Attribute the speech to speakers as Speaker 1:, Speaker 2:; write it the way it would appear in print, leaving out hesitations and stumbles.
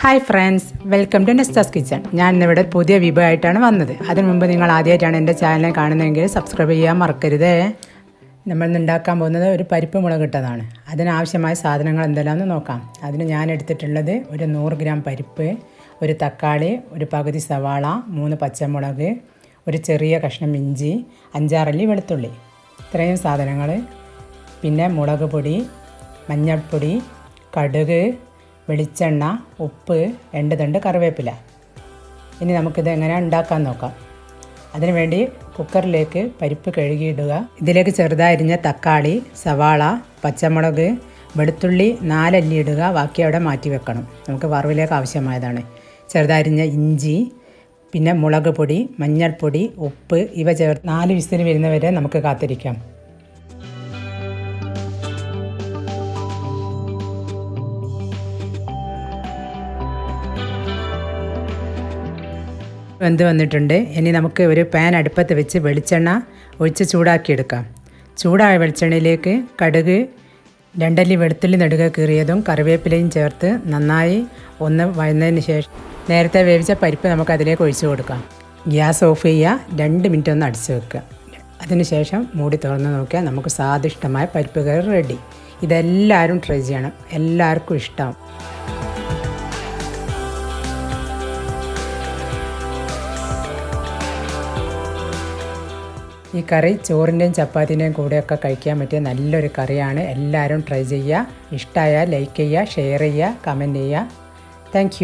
Speaker 1: Hi friends, welcome to Nesta's kitchen. ഞാൻ ഇന്നിവിടെ പുതിയ വിഭവമായിട്ടാണ് വന്നത്. അതിനു മുമ്പ് നിങ്ങൾ ആദ്യമായിട്ടാണ് എൻ്റെ ചാനൽ കാണുന്നതെങ്കിൽ സബ്സ്ക്രൈബ് ചെയ്യാൻ മറക്കരുതേ. നമ്മൾ ഇന്ന് ഉണ്ടാക്കാൻ പോകുന്നത് ഒരു പരിപ്പ് മുളക് ഇട്ടതാണ്. അതിനാവശ്യമായ സാധനങ്ങൾ എന്തെല്ലാമെന്ന് നോക്കാം. അതിന് ഞാൻ എടുത്തിട്ടുള്ളത് ഒരു 100 ഗ്രാം പരിപ്പ്, ഒരു തക്കാളി, ഒരു പകുതി സവാള, 3 പച്ചമുളക്, ഒരു ചെറിയ കഷ്ണം ഇഞ്ചി, 5-6 അല്ലി വെളുത്തുള്ളി. ഇത്രയും സാധനങ്ങൾ. പിന്നെ മുളക് പൊടി, മഞ്ഞൾപ്പൊടി, കടുക്, വെളിച്ചെണ്ണ, ഉപ്പ്, 2 തണ്ട് കറിവേപ്പില. ഇനി നമുക്കിത് എങ്ങനെ ഉണ്ടാക്കാൻ നോക്കാം. അതിനുവേണ്ടി കുക്കറിലേക്ക് പരിപ്പ് കഴുകിയിടുക. ഇതിലേക്ക് ചെറുതായിരിഞ്ഞ തക്കാളി, സവാള, പച്ചമുളക്, വെളുത്തുള്ളി 4 അല്ലി ഇടുക. ബാക്കി അവിടെ മാറ്റി വെക്കണം. നമുക്ക് വറവിലേക്ക് ആവശ്യമായതാണ്. ചെറുതായിരിഞ്ഞ ഇഞ്ചി, പിന്നെ മുളക് പൊടി, മഞ്ഞൾപ്പൊടി, ഉപ്പ് ഇവ ചേർത്ത് 4 വിസിൽ വരുന്നവരെ നമുക്ക് കാത്തിരിക്കാം. വെന്ത് വന്നിട്ടുണ്ട്. ഇനി നമുക്ക് ഒരു പാൻ അടുപ്പത്ത് വെച്ച് വെളിച്ചെണ്ണ ഒഴിച്ച് ചൂടാക്കിയെടുക്കാം. ചൂടായ വെളിച്ചെണ്ണയിലേക്ക് കടുക്, 2 അല്ലി വെളുത്തുള്ളി നെടുക കീറിയതും കറിവേപ്പിലയും ചേർത്ത് നന്നായി ഒന്ന് വഴന്നതിന് ശേഷം നേരത്തെ വേവിച്ച പരിപ്പ് നമുക്ക് അതിലേക്ക് ഒഴിച്ചു കൊടുക്കാം. ഗ്യാസ് ഓഫ് ചെയ്യുക. 2 മിനിറ്റ് ഒന്ന് അടിച്ച് വെക്കുക. അതിനുശേഷം മൂടി തുറന്ന് നോക്കിയാൽ നമുക്ക് സ്വാദിഷ്ടമായ പരിപ്പ് കറി റെഡി. ഇതെല്ലാവരും ട്രൈ ചെയ്യണം. എല്ലാവർക്കും ഇഷ്ടമാവും. ഈ കറി ചോറിൻ്റെയും ചപ്പാത്തിൻ്റെയും കൂടെയൊക്കെ കഴിക്കാൻ പറ്റിയ നല്ലൊരു കറിയാണ്. എല്ലാവരും ട്രൈ ചെയ്യുക. ഇഷ്ടമായാൽ ലൈക്ക് ചെയ്യുക, ഷെയർ ചെയ്യുക, കമൻറ്റ് ചെയ്യുക. താങ്ക്